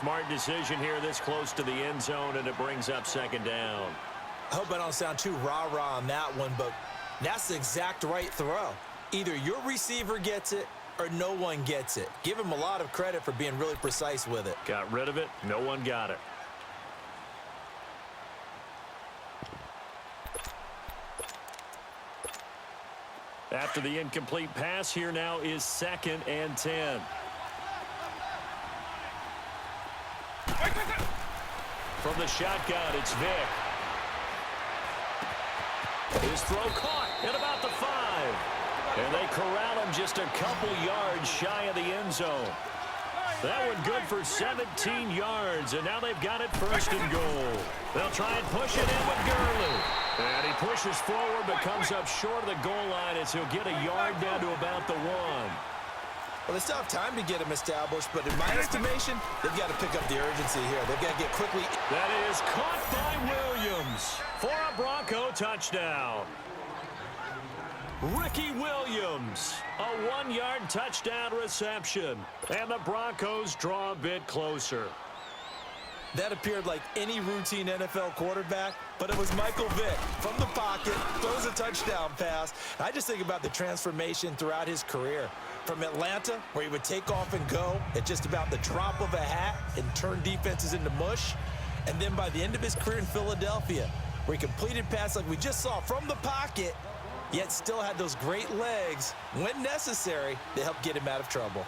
Smart decision here this close to the end zone, and it brings up second down. I hope I don't sound too rah-rah on that one, but that's the exact right throw. Either your receiver gets it or no one gets it. Give him a lot of credit for being really precise with it. Got rid of it. No one got it. After the incomplete pass, here now is 2nd and 10. From the shotgun, it's Vick. His throw caught at about the 5. And they corral him just a couple yards shy of the end zone. That one good for 17 yards, and now they've got it 1st and goal. They'll try and push it in with Gurley. And he pushes forward but comes up short of the goal line as he'll get a yard down to about the 1. Well, they still have time to get him established, but in my estimation, they've got to pick up the urgency here. They've got to get quickly. That is caught by Williams for a Bronco touchdown. Ricky Williams, a 1-yard touchdown reception, and the Broncos draw a bit closer. That appeared like any routine NFL quarterback, but it was Michael Vick from the pocket, throws a touchdown pass. I just think about the transformation throughout his career. From Atlanta, where he would take off and go at just about the drop of a hat and turn defenses into mush. And then by the end of his career in Philadelphia, where he completed passes like we just saw from the pocket, yet still had those great legs, when necessary, to help get him out of trouble.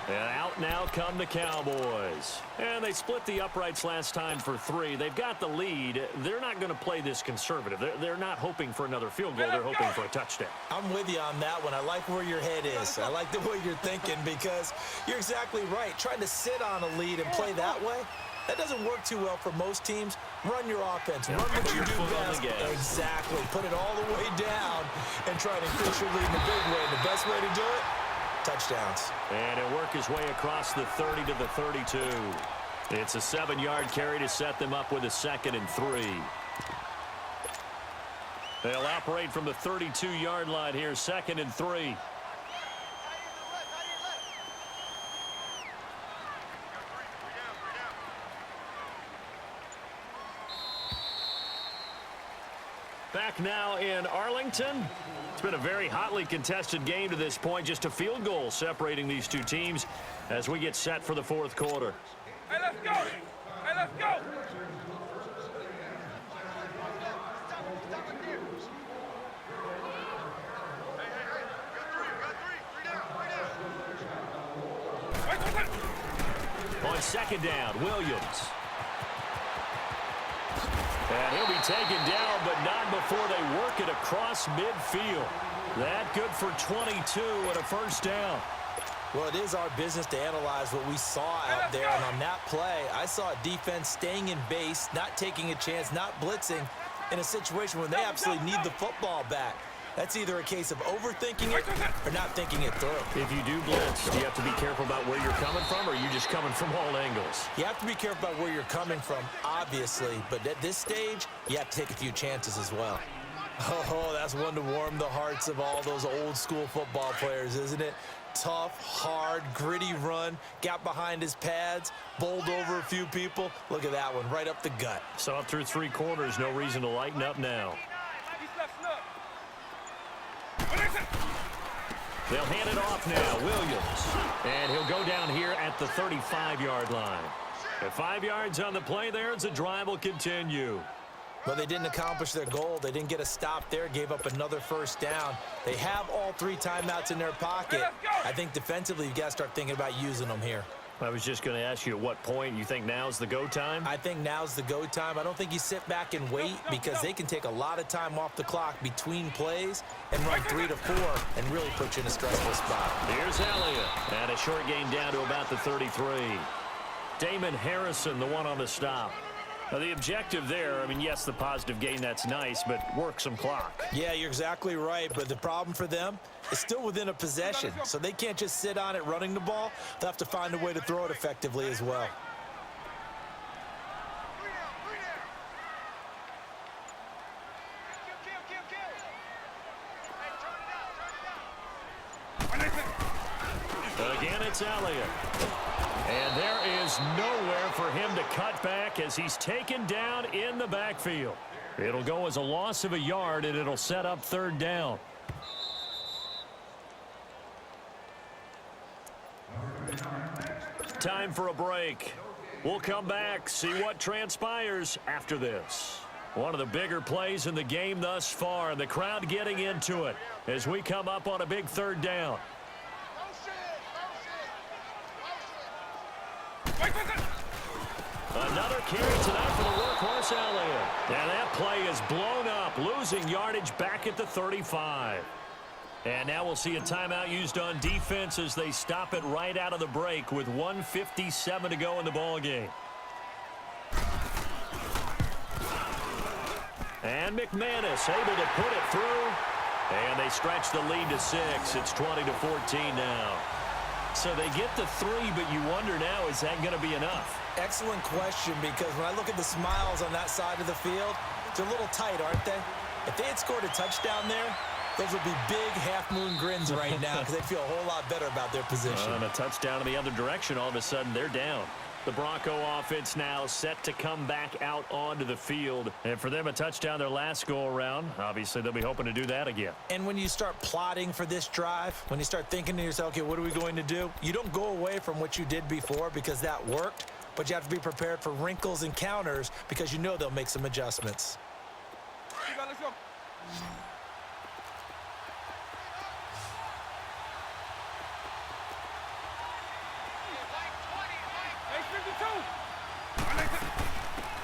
And out now come the Cowboys. And they split the uprights last time for 3. They've got the lead. They're not going to play this conservative. They're not hoping for another field goal. They're hoping for a touchdown. I'm with you on that one. I like where your head is. I like the way you're thinking because you're exactly right. Trying to sit on a lead and play that way, that doesn't work too well for most teams. Run your offense. Run what you do best. Exactly. Put it all the way down and try to increase your lead in a big way. And the best way to do it, touchdowns. And he'll work his way across the 30 to the 32. It's a 7-yard carry to set them up with a 2nd and 3. They'll operate from the 32-yard line here, 2nd and 3. Back now in Arlington. It's been a very hotly contested game to this point. Just a field goal separating these two teams as we get set for the 4th quarter. Hey, let's go! Hey, let's go! On 2nd down, Williams. And he'll be taken down, but not before they work it across midfield. That good for 22 and a 1st down. Well, it is our business to analyze what we saw out there. And on that play, I saw a defense staying in base, not taking a chance, not blitzing in a situation where they absolutely need the football back. That's either a case of overthinking it or not thinking it through. If you do blitz, do you have to be careful about where you're coming from, or are you just coming from all angles? You have to be careful about where you're coming from, obviously. But at this stage, you have to take a few chances as well. Oh, that's one to warm the hearts of all those old-school football players, isn't it? Tough, hard, gritty run, got behind his pads, bowled over a few people. Look at that one, right up the gut. Saw it through 3 quarters, no reason to lighten up now. They'll hand it off now, Williams. And he'll go down here at the 35-yard line. At 5 yards on the play there, as the drive will continue. But they didn't accomplish their goal. They didn't get a stop there, gave up another 1st down. They have all 3 timeouts in their pocket. I think defensively, you've got to start thinking about using them here. I was just going to ask you at what point you think now's the go time? I think now's the go time. I don't think you sit back and wait because they can take a lot of time off the clock between plays and run 3 to 4 and really put you in a stressful spot. Here's Elliott. And a short gain down to about the 33. Damon Harrison, the one on the stop. Now, the objective there, I mean, yes, the positive gain, that's nice, but work some clock. Yeah, you're exactly right, but the problem for them is still within a possession, so they can't just sit on it running the ball. They'll have to find a way to throw it effectively as well. Again, it's Elliott. And there is nowhere for him to cut back as he's taken down in the backfield. It'll go as a loss of a yard, and it'll set up third down. Time for a break. We'll come back, see what transpires after this. One of the bigger plays in the game thus far, and the crowd getting into it as we come up on a big third down. Another carry tonight for the workhorse Elliott. And that play is blown up, losing yardage back at the 35. And now we'll see a timeout used on defense as they stop it right out of the break with 1:57 to go in the ballgame. And McManus able to put it through. And they stretch the lead to 6. It's 20-14 now. So they get the 3, but you wonder now, is that going to be enough? Excellent question, because when I look at the smiles on that side of the field, they're a little tight, aren't they? If they had scored a touchdown there, those would be big half-moon grins right now because they'd feel a whole lot better about their position. And a touchdown in the other direction, all of a sudden they're down. The Bronco offense now set to come back out onto the field. And for them, a touchdown their last go-around. Obviously, they'll be hoping to do that again. And when you start plotting for this drive, when you start thinking to yourself, okay, what are we going to do? You don't go away from what you did before because that worked, but you have to be prepared for wrinkles and counters because you know they'll make some adjustments. Let's go.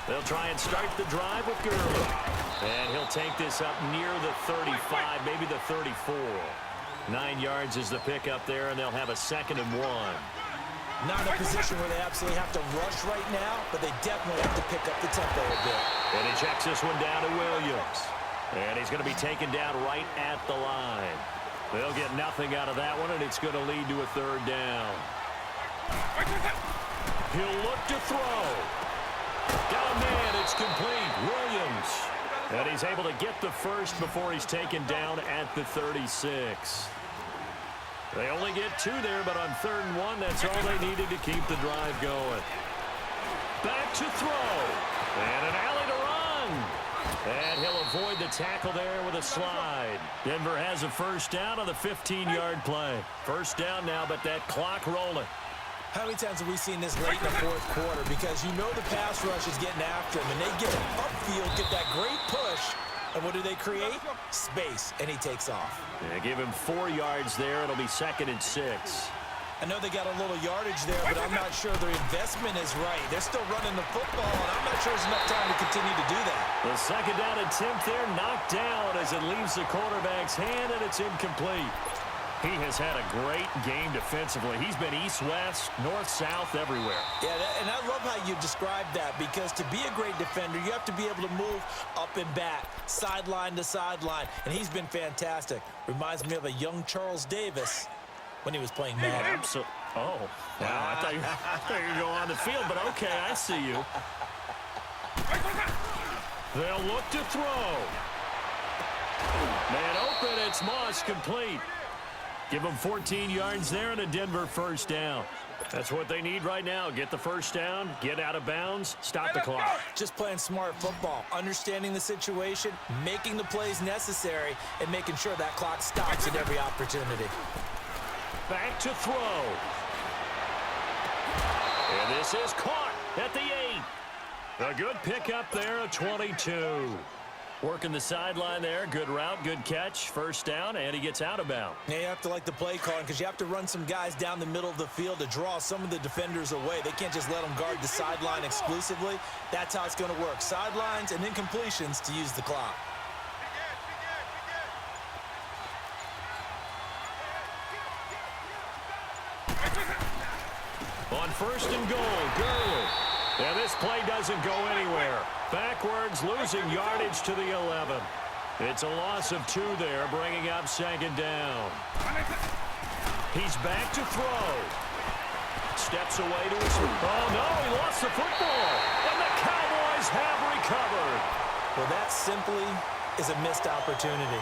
They'll try and start the drive with Gurley. And he'll take this up near the 35, maybe the 34. 9 yards is the pickup there, and they'll have a 2nd and 1. Not in a position where they absolutely have to rush right now, but they definitely have to pick up the tempo a bit. And he checks this one down to Williams. And he's going to be taken down right at the line. They'll get nothing out of that one, and it's going to lead to a 3rd down. He'll look to throw. Got a man, it's complete. Williams. And he's able to get the first before he's taken down at the 36. They only get 2 there, but on 3rd and 1, that's all they needed to keep the drive going. Back to throw. And an alley to run. And he'll avoid the tackle there with a slide. Denver has a 1st down on the 15-yard play. 1st down now, but that clock rolling. How many times have we seen this late in the 4th quarter? Because you know the pass rush is getting after him, and they get him upfield, get that great push, and what do they create? Space, and he takes off. Yeah, give him 4 yards there. It'll be 2nd and 6. I know they got a little yardage there, but I'm not sure their investment is right. They're still running the football, and I'm not sure there's enough time to continue to do that. The 2nd down attempt there knocked down as it leaves the quarterback's hand, and it's incomplete. He has had a great game defensively. He's been east-west, north-south, everywhere. Yeah, and I love how you described that, because to be a great defender, you have to be able to move up and back, sideline to sideline, and he's been fantastic. Reminds me of a young Charles Davis when he was playing Madden. Oh, wow, I thought you were going to go on the field, but okay, I see you. They'll look to throw. Man open, it's Moss, complete. Give them 14 yards there and a Denver 1st down. That's what they need right now. Get the 1st down, get out of bounds, stop the clock. Just playing smart football, understanding the situation, making the plays necessary, and making sure that clock stops at every opportunity. Back to throw. And this is caught at the 8. A good pickup there, a 22. Working the sideline there. Good route, good catch. 1st down, and he gets out of bounds. Yeah, you have to like the play calling because you have to run some guys down the middle of the field to draw some of the defenders away. They can't just let them guard the sideline exclusively. That's how it's going to work. Sidelines and incompletions to use the clock. On 1st and goal, Gurley. And this play doesn't go anywhere. Backwards, losing yardage to the 11. It's a loss of 2 there, bringing up 2nd down. He's back to throw. Steps away to his... Oh, no, he lost the football. And the Cowboys have recovered. Well, that simply is a missed opportunity.